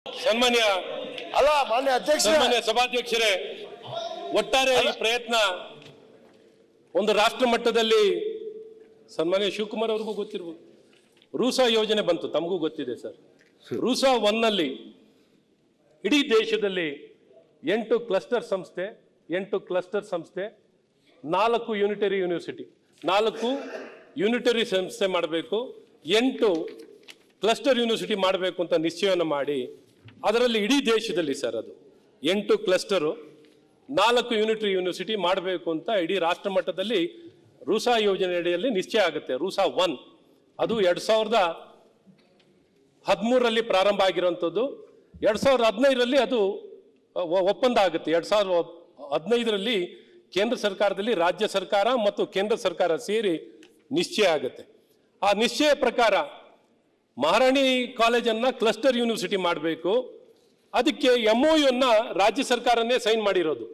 ಸನ್ಮಾನ್ಯ ಮಾನ್ಯ ಅಧ್ಯಕ್ಷ, ಸನ್ಮಾನ್ಯ ಸಭಾಧ್ಯಕ್ಷರೇ, ಒಟ್ಟಾರೆ ಈ ಪ್ರಯತ್ನ ಒಂದು ರಾಷ್ಟ್ರ ಮಟ್ಟದಲ್ಲಿ ಸನ್ಮಾನ್ಯ ಶಿವಕುಮಾರ್ ಅವ್ರಿಗೂ ಗೊತ್ತಿರ್ಬೋದು. ರೂಸಾ ಯೋಜನೆ ಬಂತು, ತಮಗೂ ಗೊತ್ತಿದೆ ಸರ್. ರೂಸಾ 1 ನಲ್ಲಿ ಇಡೀ ದೇಶದಲ್ಲಿ 8 ಕ್ಲಸ್ಟರ್ ಸಂಸ್ಥೆ, 4 ಯೂನಿಟರಿ ಯೂನಿವರ್ಸಿಟಿ, 4 ಯೂನಿಟರಿ ಸಂಸ್ಥೆ ಮಾಡಬೇಕು, 8 ಕ್ಲಸ್ಟರ್ ಯೂನಿವರ್ಸಿಟಿ ಮಾಡಬೇಕು ಅಂತ ನಿಶ್ಚಯವನ್ನು ಮಾಡಿ, ಅದರಲ್ಲಿ ಇಡೀ ದೇಶದಲ್ಲಿ ಸರ್ ಅದು 8 ಕ್ಲಸ್ಟರು 4 ಯೂನಿಟರಿ ಯೂನಿವರ್ಸಿಟಿ ಮಾಡಬೇಕು ಅಂತ ಇಡೀ ರಾಷ್ಟ್ರ ಮಟ್ಟದಲ್ಲಿ ರೂಸಾ ಯೋಜನೆ ಅಡಿಯಲ್ಲಿ ನಿಶ್ಚಯ ಆಗುತ್ತೆ. ರೂಸಾ 1 ಅದು 2013ರಲ್ಲಿ ಪ್ರಾರಂಭ ಆಗಿರುವಂಥದ್ದು. 2015ರಲ್ಲಿ ಅದು ಒಪ್ಪಂದ ಆಗುತ್ತೆ. 2015ರಲ್ಲಿ ಕೇಂದ್ರ ಸರ್ಕಾರದಲ್ಲಿ ರಾಜ್ಯ ಸರ್ಕಾರ ಮತ್ತು ಕೇಂದ್ರ ಸರ್ಕಾರ ಸೇರಿ ನಿಶ್ಚಯ ಆಗುತ್ತೆ. ಆ ನಿಶ್ಚಯ ಪ್ರಕಾರ ಮಹಾರಾಣಿ ಕಾಲೇಜನ್ನ ಕ್ಲಸ್ಟರ್ ಯೂನಿವರ್ಸಿಟಿ ಮಾಡಬೇಕು. ಅದಕ್ಕೆ MOU ರಾಜ್ಯ ಸರ್ಕಾರನೇ ಸೈನ್ ಮಾಡಿರೋದು.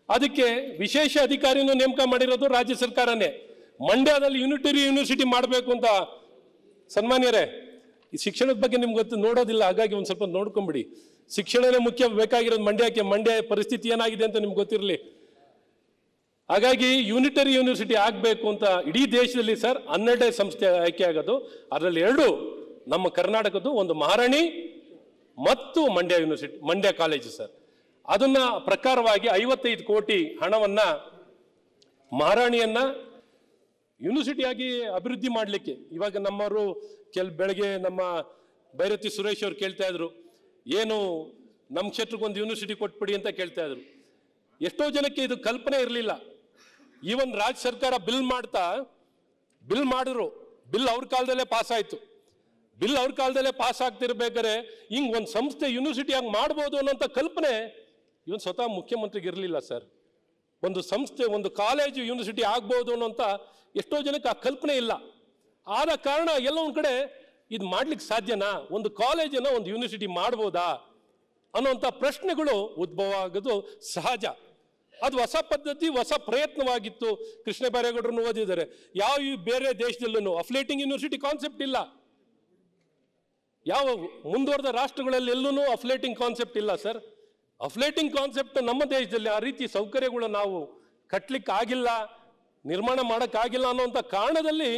ಅದಕ್ಕೆ ವಿಶೇಷ ಅಧಿಕಾರಿನೂ ನೇಮಕ ಮಾಡಿರೋದು ರಾಜ್ಯ ಸರ್ಕಾರನೇ. ಮಂಡ್ಯದಲ್ಲಿ ಯೂನಿಟರಿ ಯೂನಿವರ್ಸಿಟಿ ಮಾಡಬೇಕು ಅಂತ ಸನ್ಮಾನ್ಯರೇ, ಈ ಶಿಕ್ಷಣದ ಬಗ್ಗೆ ನಿಮ್ಗೆ ಗೊತ್ತು ನೋಡೋದಿಲ್ಲ, ಹಾಗಾಗಿ ಒಂದು ಸ್ವಲ್ಪ ನೋಡ್ಕೊಂಬಿಡಿ. ಶಿಕ್ಷಣನೇ ಮುಖ್ಯ ಬೇಕಾಗಿರೋದು ಮಂಡ್ಯಕ್ಕೆ. ಮಂಡ್ಯ ಪರಿಸ್ಥಿತಿ ಏನಾಗಿದೆ ಅಂತ ನಿಮ್ಗೆ ಗೊತ್ತಿರಲಿ. ಹಾಗಾಗಿ ಯೂನಿಟರಿ ಯೂನಿವರ್ಸಿಟಿ ಆಗಬೇಕು ಅಂತ ಇಡೀ ದೇಶದಲ್ಲಿ ಸರ್ 12 ಸಂಸ್ಥೆ ಆಯ್ಕೆ ಆಗೋದು. ಅದರಲ್ಲಿ 2 ನಮ್ಮ ಕರ್ನಾಟಕದ್ದು, ಒಂದು ಮಹಾರಾಣಿ ಮತ್ತು Mandya university, Mandya college sir. ಅದನ್ನ ಪ್ರಕಾರವಾಗಿ 55 ಕೋಟಿ ಹಣವನ್ನ ಮಹಾರಾಣಿಯನ್ನ ಯೂನಿವರ್ಸಿಟಿಯಾಗಿ ಅಭಿವೃದ್ಧಿ ಮಾಡಲಿಕ್ಕೆ, ಇವಾಗ ನಮ್ಮವರು ಬೆಳಗ್ಗೆ ನಮ್ಮ ಭೈರತಿ ಸುರೇಶ್ ಅವರು ಕೇಳ್ತಾ ಇದ್ರು, ಏನು ನಮ್ಮ ಕ್ಷೇತ್ರಕ್ಕೊಂದು ಯೂನಿವರ್ಸಿಟಿ ಕೊಟ್ಬಿಡಿ ಅಂತ ಕೇಳ್ತಾ ಇದ್ರು. ಎಷ್ಟೋ ಜನಕ್ಕೆ ಇದು ಕಲ್ಪನೆ ಇರಲಿಲ್ಲ. ಈವನ್ ರಾಜ್ಯ ಸರ್ಕಾರ ಬಿಲ್ ಮಾಡಿದ್ರು, ಬಿಲ್ ಅವ್ರ ಕಾಲದಲ್ಲೇ ಪಾಸ್ ಆಯ್ತು. ಬಿಲ್ ಅವ್ರ ಕಾಲದಲ್ಲೇ ಪಾಸ್ ಆಗ್ತಿರ್ಬೇಕಾದ್ರೆ ಹಿಂಗ್ ಒಂದು ಸಂಸ್ಥೆ ಯೂನಿವರ್ಸಿಟಿಯಾಗಿ ಮಾಡ್ಬೋದು ಅನ್ನೋಂಥ ಕಲ್ಪನೆ ಇವನ್ ಸ್ವತಃ ಮುಖ್ಯಮಂತ್ರಿಗೆ ಇರಲಿಲ್ಲ ಸರ್. ಒಂದು ಸಂಸ್ಥೆ, ಒಂದು ಕಾಲೇಜು ಯೂನಿವರ್ಸಿಟಿ ಆಗ್ಬೋದು ಅನ್ನೋಂಥ ಎಷ್ಟೋ ಜನಕ್ಕೆ ಆ ಕಲ್ಪನೆ ಇಲ್ಲ. ಆದ ಕಾರಣ ಎಲ್ಲ ಒಂದ್ ಕಡೆ ಇದು ಮಾಡ್ಲಿಕ್ಕೆ ಸಾಧ್ಯನಾ, ಒಂದು ಕಾಲೇಜನ್ನ ಒಂದು ಯೂನಿವರ್ಸಿಟಿ ಮಾಡ್ಬೋದಾ ಅನ್ನೋಂಥ ಪ್ರಶ್ನೆಗಳು ಉದ್ಭವ ಆಗೋದು ಸಹಜ. ಅದು ಹೊಸ ಪದ್ಧತಿ, ಹೊಸ ಪ್ರಯತ್ನವಾಗಿತ್ತು. ಕೃಷ್ಣ ಬೈರೇಗೌಡರನ್ನು ಓದಿದ್ದಾರೆ. ಯಾವ ಬೇರೆ ದೇಶದಲ್ಲೂ ಅಫ್ಲೇಟಿಂಗ್ ಯೂನಿವರ್ಸಿಟಿ ಕಾನ್ಸೆಪ್ಟ್ ಇಲ್ಲ. ಯಾವ ಮುಂದುವರೆದ ರಾಷ್ಟ್ರಗಳಲ್ಲಿ ಎಲ್ಲೂ ಅಫ್ಲೇಟಿಂಗ್ ಕಾನ್ಸೆಪ್ಟ್ ಇಲ್ಲ ಸರ್. ಅಫ್ಲೇಟಿಂಗ್ ಕಾನ್ಸೆಪ್ಟ್ ನಮ್ಮ ದೇಶದಲ್ಲಿ ಆ ರೀತಿ ಸೌಕರ್ಯಗಳು ನಾವು ಕಟ್ಟಲಿಕ್ಕೆ ಆಗಿಲ್ಲ, ನಿರ್ಮಾಣ ಮಾಡೋಕ್ಕಾಗಿಲ್ಲ ಅನ್ನೋಂಥ ಕಾರಣದಲ್ಲಿ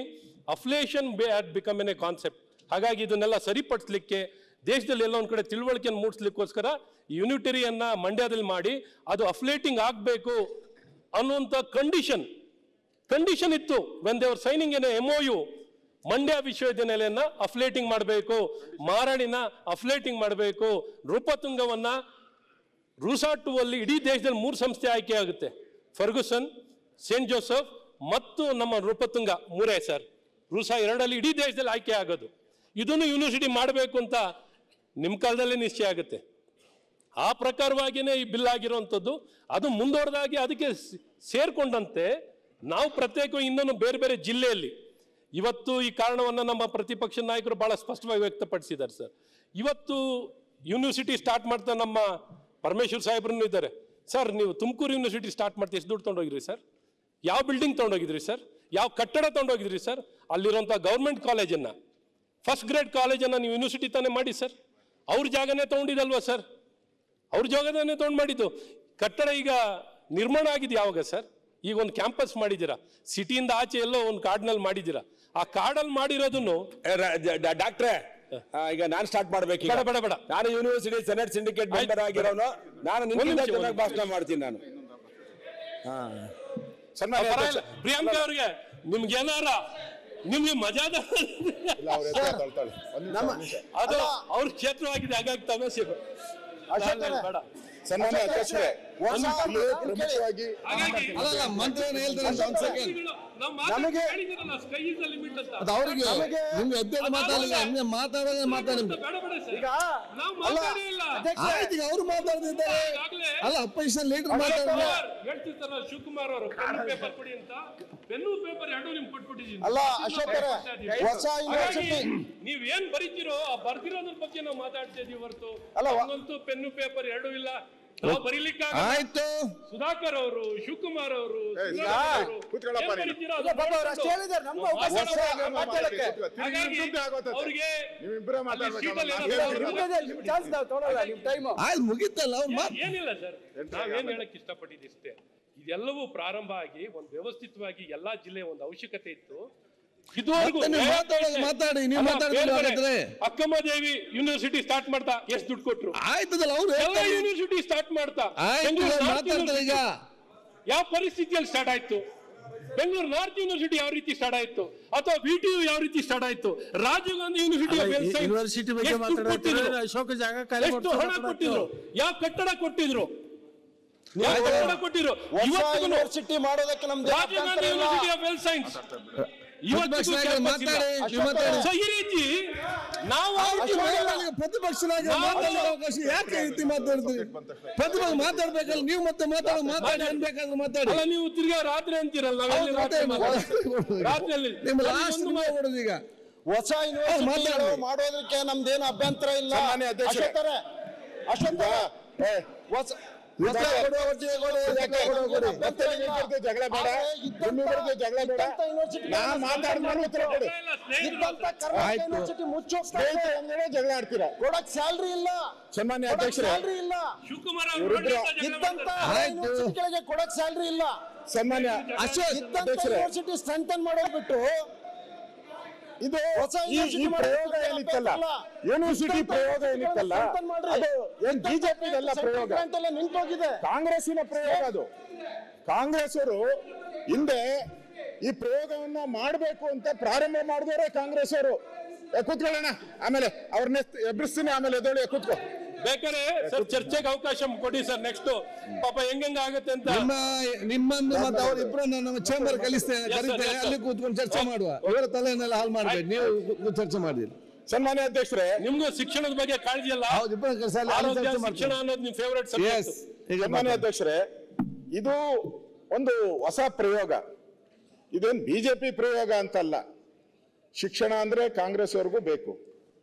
ಅಫ್ಲೇಷನ್ ಬಿಕಮ್ ಎನ್ ಎ ಕಾನ್ಸೆಪ್ಟ್. ಹಾಗಾಗಿ ಇದನ್ನೆಲ್ಲ ಸರಿಪಡಿಸ್ಲಿಕ್ಕೆ ದೇಶದಲ್ಲಿ ಎಲ್ಲ ಒಂದು ಕಡೆ ತಿಳುವಳಿಕೆಯನ್ನು ಮೂಡಿಸ್ಲಿಕ್ಕೋಸ್ಕರ ಯೂನಿಟರಿಯನ್ನ ಮಂಡ್ಯದಲ್ಲಿ ಮಾಡಿ ಅದು ಅಫ್ಲೇಟಿಂಗ್ ಆಗಬೇಕು ಅನ್ನುವಂಥ ಕಂಡೀಷನ್ ಇತ್ತು. When they were signing an MOU, Mandya ವಿಶ್ವವಿದ್ಯಾನಿಲಯನ ಅಫ್ಲೇಟಿಂಗ್ ಮಾಡಬೇಕು, ಮಹಾರಾಣಿನ ಅಫ್ಲೇಟಿಂಗ್ ಮಾಡಬೇಕು, ನೃಪತುಂಗವನ್ನ ರೂಸಾ 2 ಅಲ್ಲಿ ಇಡೀ ದೇಶದಲ್ಲಿ 3 ಸಂಸ್ಥೆ ಆಯ್ಕೆ ಆಗುತ್ತೆ. ಫರ್ಗುಸನ್, ಸೇಂಟ್ ಜೋಸೆಫ್ ಮತ್ತು ನಮ್ಮ ನೃಪತುಂಗ 3 ಸರ್. ರೂಸಾ 2 ಇಡೀ ದೇಶದಲ್ಲಿ ಆಯ್ಕೆ ಆಗೋದು. ಇದನ್ನು ಯೂನಿವರ್ಸಿಟಿ ಮಾಡಬೇಕು ಅಂತ ನಿಮ್ಮ ಕಾಲದಲ್ಲೇ ನಿಶ್ಚಯ ಆಗುತ್ತೆ. ಆ ಪ್ರಕಾರವಾಗಿಯೇ ಈ ಬಿಲ್ ಆಗಿರುವಂಥದ್ದು. ಅದು ಮುಂದುವರೆದಾಗಿ ಅದಕ್ಕೆ ಸೇರ್ಕೊಂಡಂತೆ ನಾವು ಪ್ರತ್ಯೇಕವಾಗಿ ಇನ್ನೊಂದು ಬೇರೆ ಬೇರೆ ಜಿಲ್ಲೆಯಲ್ಲಿ ಇವತ್ತು ಈ ಕಾರಣವನ್ನು ನಮ್ಮ ಪ್ರತಿಪಕ್ಷ ನಾಯಕರು ಬಹಳ ಸ್ಪಷ್ಟವಾಗಿ ವ್ಯಕ್ತಪಡಿಸಿದ್ದಾರೆ ಸರ್. ಇವತ್ತು ಯೂನಿವರ್ಸಿಟಿ ಸ್ಟಾರ್ಟ್ ಮಾಡ್ತಾ ನಮ್ಮ ಪರಮೇಶ್ವರ್ ಸಾಹೇಬ್ರನ್ನು ಇದ್ದಾರೆ. ಸರ್, ನೀವು ತುಮಕೂರು ಯೂನಿವರ್ಸಿಟಿ ಸ್ಟಾರ್ಟ್ ಮಾಡ್ತಾ ಎಷ್ಟು ದುಡ್ಡು ತೊಗೊಂಡೋಗಿದ್ರಿ ಸರ್? ಯಾವ ಬಿಲ್ಡಿಂಗ್ ತೊಗೊಂಡೋಗಿದ್ರಿ ಸರ್? ಯಾವ ಕಟ್ಟಡ ತೊಗೊಂಡೋಗಿದ್ರಿ ಸರ್? ಅಲ್ಲಿರುವಂಥ ಗೌರ್ಮೆಂಟ್ ಕಾಲೇಜನ್ನು, ಫಸ್ಟ್ ಗ್ರೇಡ್ ಕಾಲೇಜನ್ನು ನೀವು ಯೂನಿವರ್ಸಿಟಿ ತಾನೇ ಮಾಡಿ ಸರ್. ಅವ್ರ ಜಾಗನೇ ತೊಗೊಂಡಿದ್ದಲ್ವಾ ಸರ್? ಅವ್ರ ಜಾಗನೇ ತೊಗೊಂಡು ಮಾಡಿದ್ದು. ಕಟ್ಟಡ ಈಗ ನಿರ್ಮಾಣ ಆಗಿದೆ ಯಾವಾಗ ಸರ್? ಈಗ ಒಂದು ಕ್ಯಾಂಪಸ್ ಮಾಡಿದ್ದೀರಾ, ಸಿಟಿಯಿಂದ ಆಚೆ ಎಲ್ಲೋ ಒಂದು ಕಾಡ್ನಲ್ಲಿ ಮಾಡಿದ್ದೀರಾ. ಆ ಕಾಡಲ್ಲಿ ಮಾಡಿರೋದನ್ನು ಡಾಕ್ಟ್ರೆ ಈಗ ನಾನು ಸ್ಟಾರ್ಟ್ ಮಾಡ್ಬೇಕು. ಬೇಡ, ನಾನು ಯೂನಿವರ್ಸಿಟಿ ಸೆನೆಟ್ ಸಿಂಡಿಕೇಟ್ ಮೆಂಬರ್ ಆಗಿರೋನು. ನಾನು ನಿಮ್ಮಿಂದ ಚೆನ್ನಾಗಿ ಭಾಷಣ ಮಾಡ್ತೀನಿ ನಾನು. ಪ್ರಿಯಾಂಕಾ ಅವ್ರಿಗೆ ನಿಮ್ಗೇನಾರ ನಿಮ್ಗೆ ಮಜಾದ ಅದು ಅವ್ರ ಕ್ಷೇತ್ರವಾಗಿದೆ, ಹಾಗಾಗಿ ತಮಾಷೆ ಬೇಡ. ಸನ್ಮಾನ್ಯ ಅಧ್ಯಕ್ಷರೇ, ಪ್ರಮುಖವಾಗಿ ಅವರು ಮಾತಾಡ್ತಿದ್ದಾರೆ. ಅಲ್ಲ, ಅಪೋಸಿಷನ್ ಲೀಡರ್ ಮಾತಾಡಿಲ್ಲ. ಹೇಳ್ತಿರ್ತಾರ ಶಿವಕುಮಾರ್ ಅವರು ಪೆನ್ನು ಪೇಪರ್ ಕೊಡಿ ಅಂತ. ಪೆನ್ನು ಪೇಪರ್ 2 ನಿಮ್ಗೆ ಕೊಟ್ಬಿಟ್ಟಿದ್ದೀನಿ. ಅಲ್ಲ ಅಶೋಕ್ ಹೊಸ ಯೂನಿವರ್ಸಿಟಿ ನೀವೇನ್ ಬರೀತಿರೋ ಆ ಬರ್ದಿರೋದ್ರ ಬಗ್ಗೆ ನಾವು ಮಾತಾಡ್ತಾ ಇದೀವಿ ಹೊರತು ಪೆನ್ನು ಪೇಪರ್ 2 ಇಲ್ಲ. ನಾವು ಬರೀಲಿಕ್ಕೆ ಆಯ್ತು. ಸುಧಾಕರ್ ಅವರು, ಶಿವಕುಮಾರ್ ಅವರು, ಕೂತ್ಕೊಳ್ಳಪ್ಪ ನೀನು. ಅವರಿಗೆ ನೀವಿಬ್ರೇ ಮಾತಾಡ್ಬೇಕಲ್ಲ. ಆಯ್ತು, ಮುಗಿತಲ್ಲ ಅವ್ರು ಏನಿಲ್ಲ ಸರ್, ನಾವೇನ್ ಹೇಳಕ್ ಇಷ್ಟಪಟ್ಟಿದ್ದು ಇಷ್ಟೇ. ಇದೆಲ್ಲವೂ ಪ್ರಾರಂಭ ಆಗಿ ಒಂದು ವ್ಯವಸ್ಥಿತವಾಗಿ ಎಲ್ಲಾ ಜಿಲ್ಲೆ ಒಂದು ಅವಶ್ಯಕತೆ ಇತ್ತು. ಇದುವರೆಗೂ ಮಾತಾಡಿ, ನೀವು ಮಾತಾಡಿದ್ರೆ ಅಕ್ಕಮಹಾದೇವಿ ಯೂನಿವರ್ಸಿಟಿ ಸ್ಟಾರ್ಟ್ ಮಾಡ್ತಾ ಎಷ್ಟು ದುಡ್ಡು ಕೊಟ್ರು? ಆಯ್ತದಲ್ಲ ಅವ್ರು ಎಲ್ಲ ಯೂನಿವರ್ಸಿಟಿ ಸ್ಟಾರ್ಟ್ ಮಾಡ್ತಾ ಮಾತಾಡ್ತಾರೆ. ಈಗ ಯಾವ ಪರಿಸ್ಥಿತಿಯಲ್ಲಿ ಸ್ಟಾರ್ಟ್ ಆಯ್ತು? ಬೆಂಗಳೂರು ನಾರ್ತ್ ಯೂನಿವರ್ಸಿಟಿ ಯಾವ ರೀತಿ ಸ್ಟಾರ್ಟ್ ಆಯ್ತು, ಅಥವಾ VTU ಯಾವ ರೀತಿ ಸ್ಟಾರ್ಟ್ ಆಯ್ತು, ರಾಜೀವ್ ಗಾಂಧಿ ಯೂನಿವರ್ಸಿಟಿ ಬಗ್ಗೆ ಮಾತಾಡ್ತಿದ್ರು, ಅಶೋಕ ಜಾಗ ಎಷ್ಟು ಹಣ ಕೊಟ್ಟಿದ್ರು, ಯಾವ ಕಟ್ಟಡ ಕೊಟ್ಟಿದ್ರು, ಯಾವ ಕಟ್ಟಡ ಕೊಟ್ಟಿದ್ರು? ಯೂನಿವರ್ಸಿಟಿ ಮಾಡೋದಕ್ಕೆ ನಮ್ದು Rajiv Gandhi university of health science ಈ ರೀತಿ ನಾವು ಪ್ರತಿಪಕ್ಷನಾಗಿ ಮಾತಾಡೋ ಅವಕಾಶ ಯಾಕೆ ರೀತಿ ಮಾತಾಡ್ತೀವಿ? ಪ್ರತಿಪಕ್ಷ ಮಾತಾಡ್ಬೇಕಲ್ಲ, ನೀವು ಮತ್ತೆ ಮಾತಾಡಿ ಅನ್ಬೇಕಾದ್ರೆ ಮಾತಾಡಿ. ಅಲ್ಲ, ನೀವು ತಿರ್ಗಾ ರಾತ್ರಿ ಅಂತೀರಲ್ಲ, ರಾತ್ರಿಯಲ್ಲಿ ನಿಮ್ಮ ಲಾಸ್ಟ್ ಕೊಡೋದು. ಈಗ ಹೊಸ ಯೂನಿವರ್ಸಿಟಿ ಮಾಡೋದಕ್ಕೆ ನಮ್ದೇನು ಅಭ್ಯಂತರ ಇಲ್ಲ. ಜಗಳ ಬೇಡ, ಜಗಳ ಬೇಡ. ನಾ ಮಾತಾಡಿದ್ಮೇಲೆ ಉತ್ತರ ಕೊಡಿ. ಜಗಳ ಆಡ್ತೀರಾ? ಕೊಡಕ್ ಸ್ಯಾಲ್ರಿ ಇಲ್ಲ. ಸನ್ಮಾನ್ಯ ಅಧ್ಯಕ್ಷರೇ, ಶಿವಕುಮಾರ್ ಯೂನಿವರ್ಸಿಟಿಗಳಿಗೆ ಕೊಡಕ್ ಸ್ಯಾಲ್ರಿ ಇಲ್ಲ. ಸನ್ಮಾನ್ಯ ಯೂನಿವರ್ಸಿಟಿ ಸ್ಟ್ರೆಂಥನ್ ಮಾಡೋಗ್ಬಿಟ್ಟು ಇದು ಈ ಪ್ರಯೋಗ ಏನಿತ್ತಲ್ಲ, ಯೂನಿವರ್ಸಿಟಿ ಪ್ರಯೋಗ ಏನಿತ್ತಲ್ಲ, ಅದು ಏನ್ ಬಿಜೆಪಿದಲ್ಲ ಪ್ರಯೋಗ, ನಿಂತೋಗಿದೆ, ಕಾಂಗ್ರೆಸ್ಸಿನ ಪ್ರಯೋಗ. ಅದು ಕಾಂಗ್ರೆಸ್ ಅವರು ಹಿಂದೆ ಈ ಪ್ರಯೋಗವನ್ನ ಮಾಡಬೇಕು ಅಂತ ಪ್ರಾರಂಭ ಮಾಡಿದವರೇ ಕಾಂಗ್ರೆಸ್ ಅವರು. ಕೂತ್ಕೊಳ್ಳೋಣ, ಆಮೇಲೆ ಅವ್ರನ್ನ ಎಬ್ಬಿಸ್ತೀನಿ, ಆಮೇಲೆ ಎದೋಳಿ ಕೂತ್ಕೊ. ಬೇಕಾದ್ರೆ ಸರ್ ಚರ್ಚೆಗೆ ಅವಕಾಶ ಕೊಡಿ ಸರ್. ನೆಕ್ಸ್ಟ್ ಪಾಪ ಹೆಂಗ ಆಗುತ್ತೆ ಅಂತ ನಿಮ್ಮನ್ನು ಮತ್ತೆ ಅವ್ರ ಇಬ್ಬರನ್ನ ನಮ್ಮ ಚೇಂಬರ್ ಕಲಿಸ್ತೇನೆ, ಅಲ್ಲಿ ಕೂತ್ಕೊಂಡು ಚರ್ಚೆ ಮಾಡುವ. ಇವರ ತಲೆಯನ್ನೆಲ್ಲ ಹಾಳು ಮಾಡಬೇಡಿ, ನೀವು ಚರ್ಚೆ ಮಾಡಿರಿ. ಸನ್ಮಾನ್ಯ ಅಧ್ಯಕ್ಷರೇ, ನಿಮ್ಗೂ ಶಿಕ್ಷಣದ ಬಗ್ಗೆ ಕಾಳಜಿ ಅಲ್ಲ? ಶಿಕ್ಷಣ ಅನ್ನೋದು ನಿಮ್ ಫೇವರೇಟ್ ಸಬ್ಜೆಕ್ಟ್. ಸನ್ಮಾನ್ಯ ಅಧ್ಯಕ್ಷರೇ, ಇದು ಒಂದು ಹೊಸ ಪ್ರಯೋಗ. ಇದೇನು ಬಿಜೆಪಿ ಪ್ರಯೋಗ ಅಂತಲ್ಲ. ಶಿಕ್ಷಣ ಅಂದ್ರೆ ಕಾಂಗ್ರೆಸ್ ಅವ್ರಿಗೂ ಬೇಕು.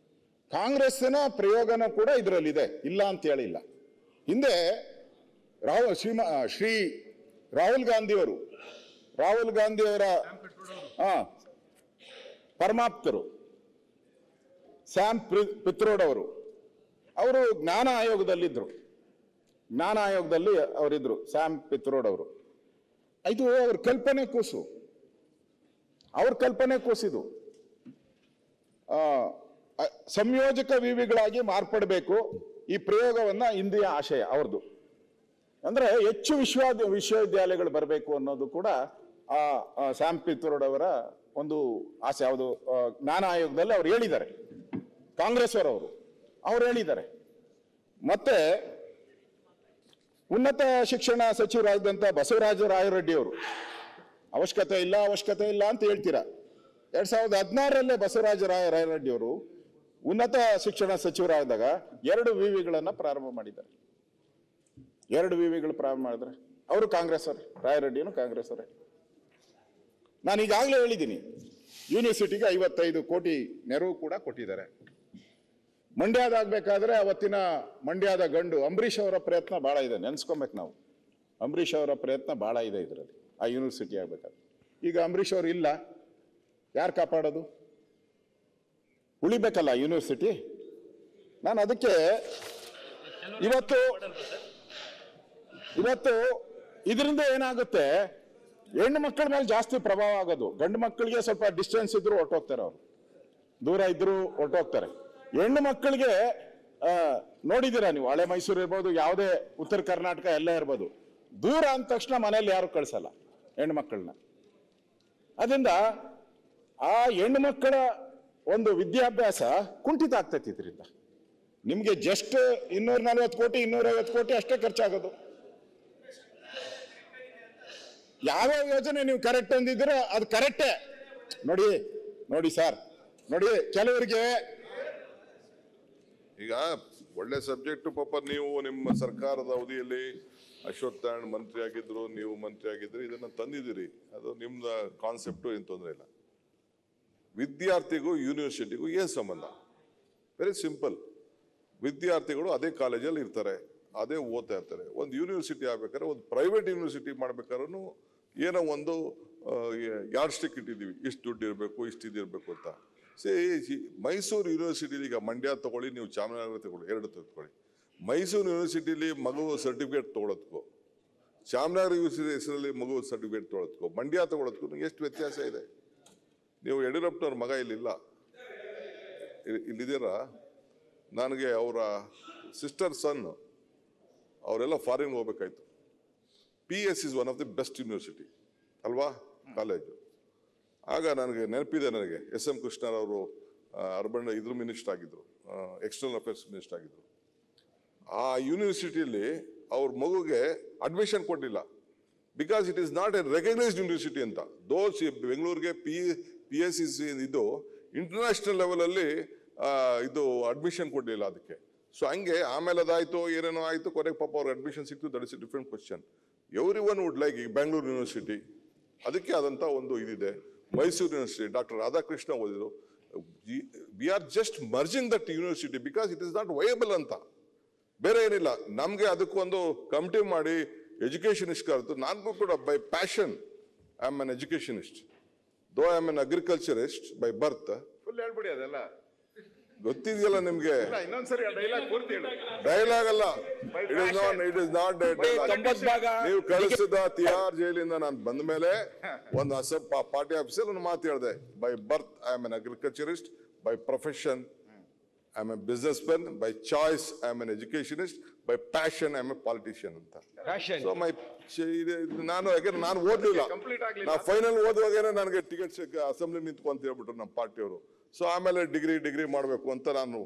ಕಾಂಗ್ರೆಸ್ಸಿನ ಪ್ರಯೋಗನ ಕೂಡ ಇದರಲ್ಲಿದೆ, ಇಲ್ಲ ಅಂತ ಹೇಳಿಲ್ಲ. ಹಿಂದೆ ಶ್ರೀ ರಾಹುಲ್ ಗಾಂಧಿಯವರ ಪರಮಾಪ್ತರು ಸ್ಯಾಮ್ ಪಿತ್ರೋಡ್ ಅವರು ಜ್ಞಾನ ಆಯೋಗದಲ್ಲಿದ್ದರು. ಜ್ಞಾನ ಆಯೋಗದಲ್ಲಿ ಅವರಿದ್ರು ಸ್ಯಾಮ್ ಪಿತ್ರೋಡ್ ಅವರು. ಇದು ಅವ್ರ ಕಲ್ಪನೆ ಕೂಸಿದು. ಸಂಯೋಜಕ ವಿವಿಗಳಾಗಿ ಮಾರ್ಪಡಬೇಕು ಈ ಪ್ರಯೋಗವನ್ನ ಹಿಂದಿಯ ಆಶಯ ಅವ್ರದ್ದು. ಅಂದ್ರೆ ಹೆಚ್ಚು ವಿಶ್ವವಿದ್ಯಾಲಯಗಳು ಬರಬೇಕು ಅನ್ನೋದು ಕೂಡ ಸ್ಯಾಮ್ ಪಿತ್ರೋಡ್ ಅವರ ಒಂದು ಆಸೆ. ಯಾವುದು ಜ್ಞಾನ ಆಯೋಗದಲ್ಲಿ ಅವ್ರು ಹೇಳಿದ್ದಾರೆ, ಕಾಂಗ್ರೆಸ್ ಅವರು ಹೇಳಿದ್ದಾರೆ. ಮತ್ತೆ ಉನ್ನತ ಶಿಕ್ಷಣ ಸಚಿವರಾದಂತ ಬಸವರಾಜ ರಾಯರೆಡ್ಡಿ ಅವರು ಅವಶ್ಯಕತೆ ಇಲ್ಲ ಅಂತ ಹೇಳ್ತೀರಾ. 2016 ಬಸವರಾಜ ರಾಯರೆಡ್ಡಿ ಅವರು ಉನ್ನತ ಶಿಕ್ಷಣ ಸಚಿವರಾದಾಗ 2 ವಿವಿಗಳನ್ನ ಪ್ರಾರಂಭ ಮಾಡಿದ್ದಾರೆ. 2 ವಿವಿಗಳು ಪ್ರಾರಂಭ ಮಾಡಿದ್ರೆ ಅವರು ಕಾಂಗ್ರೆಸ್ ಅವರು, ರಾಯರೆಡ್ಡಿಯನ್ನು ಕಾಂಗ್ರೆಸ್ ಅವರೇ. ನಾನು ಈಗಾಗಲೇ ಹೇಳಿದ್ದೀನಿ, ಯೂನಿವರ್ಸಿಟಿಗೆ 55 ಕೋಟಿ ನೆರವು ಕೂಡ ಕೊಟ್ಟಿದ್ದಾರೆ. ಮಂಡ್ಯದಾಗಬೇಕಾದ್ರೆ ಅವತ್ತಿನ ಮಂಡ್ಯದ ಗಂಡು ಅಂಬರೀಷ್ ಅವರ ಪ್ರಯತ್ನ ಬಹಳ ಇದೆ, ನೆನ್ಸ್ಕೊಬೇಕು ನಾವು. ಅಂಬರೀಷ್ ಅವರ ಪ್ರಯತ್ನ ಬಹಳ ಇದೆ ಇದರಲ್ಲಿ, ಆ ಯೂನಿವರ್ಸಿಟಿ ಆಗ್ಬೇಕಾದ್ರೆ. ಈಗ ಅಂಬರೀಷ್ ಅವರು ಇಲ್ಲ, ಯಾರು ಕಾಪಾಡೋದು? ಉಳಿಬೇಕಲ್ಲ ಯೂನಿವರ್ಸಿಟಿ. ನಾನು ಅದಕ್ಕೆ ಇವತ್ತು ಇದರಿಂದ ಏನಾಗುತ್ತೆ, ಹೆಣ್ಣು ಮಕ್ಕಳ ಮೇಲೆ ಜಾಸ್ತಿ ಪ್ರಭಾವ ಆಗೋದು. ಗಂಡು ಮಕ್ಕಳಿಗೆ ಸ್ವಲ್ಪ ಡಿಸ್ಟೆನ್ಸ್ ಇದ್ರು ಹೊರಟೋಗ್ತಾರೆ, ಅವರು ದೂರ ಇದ್ರು ಹೊರಟೋಗ್ತಾರೆ. ಹೆಣ್ಣು ಮಕ್ಕಳಿಗೆ ನೋಡಿದ್ದೀರಾ ನೀವು, ಹಳೆ ಮೈಸೂರು ಇರ್ಬೋದು, ಯಾವುದೇ ಉತ್ತರ ಕರ್ನಾಟಕ ಎಲ್ಲ ಇರ್ಬೋದು, ದೂರ ಅಂದ ತಕ್ಷಣ ಮನೆಯಲ್ಲಿ ಯಾರು ಕಳಿಸಲ್ಲ ಹೆಣ್ಣು ಮಕ್ಕಳನ್ನ. ಅದರಿಂದ ಆ ಹೆಣ್ಣು ಮಕ್ಕಳ ಒಂದು ವಿದ್ಯಾಭ್ಯಾಸ ಕುಂಠಿತ ಆಗ್ತೈತಿ. ಇದರಿಂದ ನಿಮ್ಗೆ ಜಸ್ಟ್ 240 ಕೋಟಿ 250 ಕೋಟಿ ಅಷ್ಟೇ ಖರ್ಚಾಗೋದು. ಯಾವ ಯೋಜನೆ ನೀವು ಕರೆಕ್ಟ್ ಅಂದಿದ್ರೆ ಅದು ಕರೆಕ್ಟೇ. ನೋಡಿ ಸರ್, ನೋಡಿ ಕೆಲವರಿಗೆ ಈಗ ಒಳ್ಳೆ ಸಬ್ಜೆಕ್ಟ್. ಪಾಪ ನೀವು ನಿಮ್ಮ ಸರ್ಕಾರದ ಅವಧಿಯಲ್ಲಿ ಅಶ್ವತ್ಥನಾರಾಯಣ ಮಂತ್ರಿ ಆಗಿದ್ರು, ನೀವು ಮಂತ್ರಿ ಆಗಿದ್ರು, ಇದನ್ನ ತಂದಿದ್ದೀರಿ. ಅದು ನಿಮ್ದ ಕಾನ್ಸೆಪ್ಟು, ಏನು ತೊಂದರೆ ಇಲ್ಲ. ವಿದ್ಯಾರ್ಥಿಗೂ ಯೂನಿವರ್ಸಿಟಿಗೂ ಏನು ಸಂಬಂಧ? Very simple. ವಿದ್ಯಾರ್ಥಿಗಳು ಅದೇ ಕಾಲೇಜಲ್ಲಿ ಇರ್ತಾರೆ, ಅದೇ ಓದ್ತಾ ಇರ್ತಾರೆ. ಒಂದು ಯೂನಿವರ್ಸಿಟಿ ಆಗ್ಬೇಕಾದ್ರೆ, ಒಂದು ಪ್ರೈವೇಟ್ ಯೂನಿವರ್ಸಿಟಿ ಮಾಡ್ಬೇಕಾದ್ರೂ ಏನೋ ಒಂದು ಯಾರ್ಡ್ ಸ್ಟಿಕ್ ಇಟ್ಟಿದ್ದೀವಿ, ಇಷ್ಟು ದುಡ್ಡು ಇರಬೇಕು, ಇಷ್ಟು ಇದಿರಬೇಕು ಅಂತ. ಮೈಸೂರು ಯೂನಿವರ್ಸಿಟಿಲಿ, ಈಗ ಮಂಡ್ಯ ತಗೊಳ್ಳಿ, ನೀವು ಚಾಮರಾಜನಗರ ತಗೊಳ್ಳಿ, ಎರಡು ತಗೊಳ್ಳಿ. ಮೈಸೂರು ಯೂನಿವರ್ಸಿಟಿಲಿ ಮಗು ಸರ್ಟಿಫಿಕೇಟ್ ತೊಗೊಳೋದಕ್ಕೂ, ಚಾಮರಾಜನಗರ ಯೂನಿವರ್ಸಿಟಿ ಹೆಸರಲ್ಲಿ ಮಗು ಸರ್ಟಿಫಿಕೇಟ್ ತೊಗೊಳೋದಕ್ಕೂ, ಮಂಡ್ಯ ತೊಗೊಳೋದಕ್ಕೂ ಎಷ್ಟು ವ್ಯತ್ಯಾಸ ಇದೆ. ನೀವು ಯಡಿಯೂರಪ್ಪನವ್ರ ಮಗ ಇಲ್ಲಿದ್ದೀರಾ, ನನಗೆ ಅವರ ಸಿಸ್ಟರ್ ಸನ್ ಅವರೆಲ್ಲ ಫಾರಿನ್ಗೆ ಹೋಗ್ಬೇಕಾಯ್ತು. PS is one of the best university ಅಲ್ವಾ, ಕಾಲೇಜು. ಆಗ ನನಗೆ ನೆನಪಿದೆ, ನನಗೆ SM ಕೃಷ್ಣರವರು ಅರ್ಬನ್ ಇದ್ರ ಮಿನಿಸ್ಟರ್ ಆಗಿದ್ರು, ಎಕ್ಸ್ಟರ್ನಲ್ ಅಫೇರ್ಸ್ ಮಿನಿಸ್ಟರ್ ಆಗಿದ್ರು. ಆ ಯೂನಿವರ್ಸಿಟಿಯಲ್ಲಿ ಅವ್ರ ಮಗುಗೆ ಅಡ್ಮಿಷನ್ ಕೊಟ್ಟಿಲ್ಲ, because it is not A recognised university ಅಂತ. ದೋಸ್ ಬೆಂಗಳೂರಿಗೆ PS ಇದು ಇಂಟರ್ನ್ಯಾಷನಲ್ ಲೆವೆಲಲ್ಲಿ ಇದು ಅಡ್ಮಿಷನ್ ಕೊಡಲಿಲ್ಲ ಅದಕ್ಕೆ. ಸೊ ಹಂಗೆ ಆಮೇಲೆ ಅದಾಯ್ತು, ಏನೇನೋ ಆಯಿತು, ಕೊನೆಗೆ ಪಾಪ ಅವ್ರಿಗೆ ಅಡ್ಮಿಷನ್ ಸಿಕ್ತು. That is A different question. Every one would like Bengaluru university, ಅದಕ್ಕೆ ಆದಂಥ ಒಂದು ಇದಿದೆ. ಮೈಸೂರು ಯೂನಿವರ್ಸಿಟಿ ಡಾಕ್ಟರ್ ರಾಧಾಕೃಷ್ಣ ಓದಿದ್ರು. We are just merging that university because it is not viable ಅಂತ, ಬೇರೆ ಏನಿಲ್ಲ. ನಮಗೆ ಅದಕ್ಕೊಂದು ಕಮಿಟಿ ಮಾಡಿ ಎಜುಕೇಷನಿಸ್ಟ್ ಕರೆದು, ನನಗೂ ಕೂಡ by passion I am an educationist, though I am an agriculturist by birth. Full ಹೇಳ್ಬಿಡಿ, ಅದೆಲ್ಲ ಗೊತ್ತಿದೆಯಲ್ಲ ನಿಮ್ಗೆ. ಇನ್ನೊಂದ್ಸರಿ ಡೈಲಾಗ್ ಪೂರ್ತಿ ಹೇಳಿ. ಡೈಲಾಗ್ ಅಲ್ಲ, ಇಟ್ ಇಸ್ ನಾಟ್ ನೀವು ಕಳಿಸಿದ ತಿಹಾರ್ ಜೈಲಿಂದ ನಾನು ಬಂದ ಮೇಲೆ ಒಂದು ಪಾರ್ಟಿ ಆಫೀಸಲ್ಲಿ ಒಂದು ಮಾತು ಹೇಳಿದೆ. By birth I am an agriculturist, by profession I am A business man, by choice I am an educationist, by passion I am A politician ಅಂತ. ಸೊ ನಾನು ಓದ್ಲಿಲ್ಲ, ನಾ ಫೈನಲ್ ಓದುವಾಗೇನೆ ನನಗೆ ಟಿಕೆಟ್ ಅಸೆಂಬ್ಲಿ ನಿಂತ್ಕೊ ಅಂತ ಹೇಳ್ಬಿಟ್ರು ನಮ್ಮ ಪಾರ್ಟಿಯವರು. ಸೊ ಆಮೇಲೆ ಡಿಗ್ರಿ ಮಾಡಬೇಕು ಅಂತ ನಾನು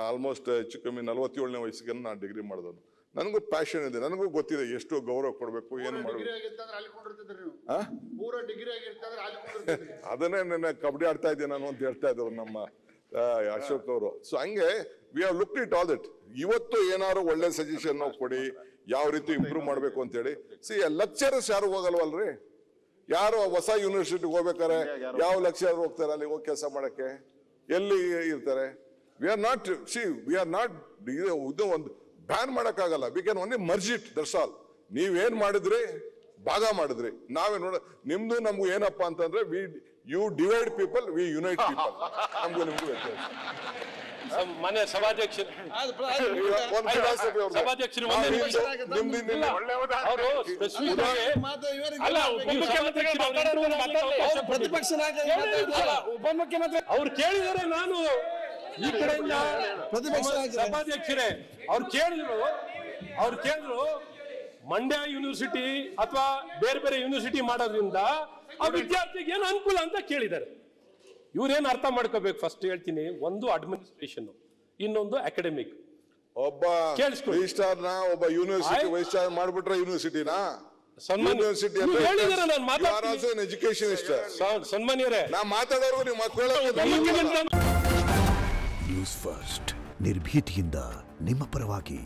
ಆಲ್ಮೋಸ್ಟ್ ಹೆಚ್ಚು ಕಮ್ಮಿ 47ನೇ ವಯಸ್ಸಿಗೆ ನಾನು ಡಿಗ್ರಿ ಮಾಡಿದವನು. ನನಗೂ ಪ್ಯಾಷನ್ ಇದೆ, ನನಗೂ ಗೊತ್ತಿದೆ ಎಷ್ಟು ಗೌರವ ಕೊಡಬೇಕು, ಏನು ಮಾಡಬೇಕು. ಅದನ್ನೇ ನನ್ನ ಕಬಡ್ಡಿ ಆಡ್ತಾ ಇದ್ದೆ ನಾನು ಅಂತ ಹೇಳ್ತಾ ಇದ್ರು ನಮ್ಮ ಅಶೋಕ್ ಅವರು. ಸೊ ಹಂಗೆ we have looked it all that. ಇವತ್ತು ಏನಾದ್ರು ಒಳ್ಳೆ ಸಜೆಷನ್ ನಾವು ಕೊಡಿ, ಯಾವ ರೀತಿ ಇಂಪ್ರೂವ್ ಮಾಡಬೇಕು ಅಂತೇಳಿ. ಲೆಕ್ಚರರ್ಸ್ ಯಾರು ಹೋಗಲ್ವಲ್ರಿ, ಯಾರು ಹೊಸ ಯೂನಿವರ್ಸಿಟಿಗೆ ಹೋಗ್ಬೇಕಾರೆ ಯಾವ ಲೆಕ್ಚರರ್ ಹೋಗ್ತಾರೆ ಅಲ್ಲಿ ಹೋಗಿ ಕೆಲಸ ಮಾಡಕ್ಕೆ, ಎಲ್ಲಿ ಇರ್ತಾರೆ? ವಿ ಆರ್ ನಾಟ್ ಇದು ಒಂದು ಬ್ಯಾನ್ ಮಾಡಕ್ಕಾಗಲ್ಲ. We can only merge it, that's all. ನೀವೇನ್ ಮಾಡಿದ್ರಿ, ಭಾಗ ಮಾಡಿದ್ರಿ. ನಾವೇ ನೋಡ, ನಿಮ್ದು ನಮ್ಗೂ ಏನಪ್ಪಾ ಅಂತಂದ್ರೆ, you divide people, we unite people. ನಮ್ಗೂ ನಿಮ್ಗೂ ವ್ಯತ್ಯಾಸ. ಮನೆ ಸಭಾಧ್ಯಕ್ಷರು ಪ್ರತಿಪಕ್ಷ ಉಪಮುಖ್ಯಮಂತ್ರಿ ಅವ್ರು ಕೇಳಿದರೆ, ನಾನು ಈ ಕಡೆಯಿಂದ ಸಭಾಧ್ಯಕ್ಷರೇ ಅವ್ರು ಕೇಳಿದ್ರು ಮಂಡ್ಯ ಯೂನಿವರ್ಸಿಟಿ ಅಥವಾ ಬೇರೆ ಬೇರೆ ಯೂನಿವರ್ಸಿಟಿ ಮಾಡೋದ್ರಿಂದ ಆ ವಿದ್ಯಾರ್ಥಿಗೆ ಏನು ಅನುಕೂಲ ಅಂತ ಕೇಳಿದ್ದಾರೆ. ಇವ್ರೇನು ಅರ್ಥ ಮಾಡ್ಕೋಬೇಕು, ಫಸ್ಟ್ ಹೇಳ್ತೀನಿ. ಒಂದು ಅಡ್ಮಿನಿಸ್ಟ್ರೇಷನ್, ಇನ್ನೊಂದು ಅಕಾಡೆಮಿಕ್. ಒಬ್ಬ ರಿಜಿಸ್ಟ್ರಾರ್ನ ಒಬ್ಬ ಯೂನಿವರ್ಸಿಟಿ ವೈಸ್ ಚಾನ್ಸಲರ್ ಮಾಡ್ಬಿಟ್ರೆ ಯೂನಿವರ್ಸಿಟಿನಾ ಯೂನಿವರ್ಸಿಟಿ ಎಜುಕೇಶನಿಸ್ಟ್ ಸನ್ಮಾನ್ಯರೇ, ನಾ ಮಾತಾಡೋರ್ಗು ನೀವು ಮಕ್ಕಳು. ನ್ಯೂಸ್ ಫಸ್ಟ್ ನಿರ್ಭೀತಿಯಿಂದ ನಿಮ್ಮ ಪರವಾಗಿ.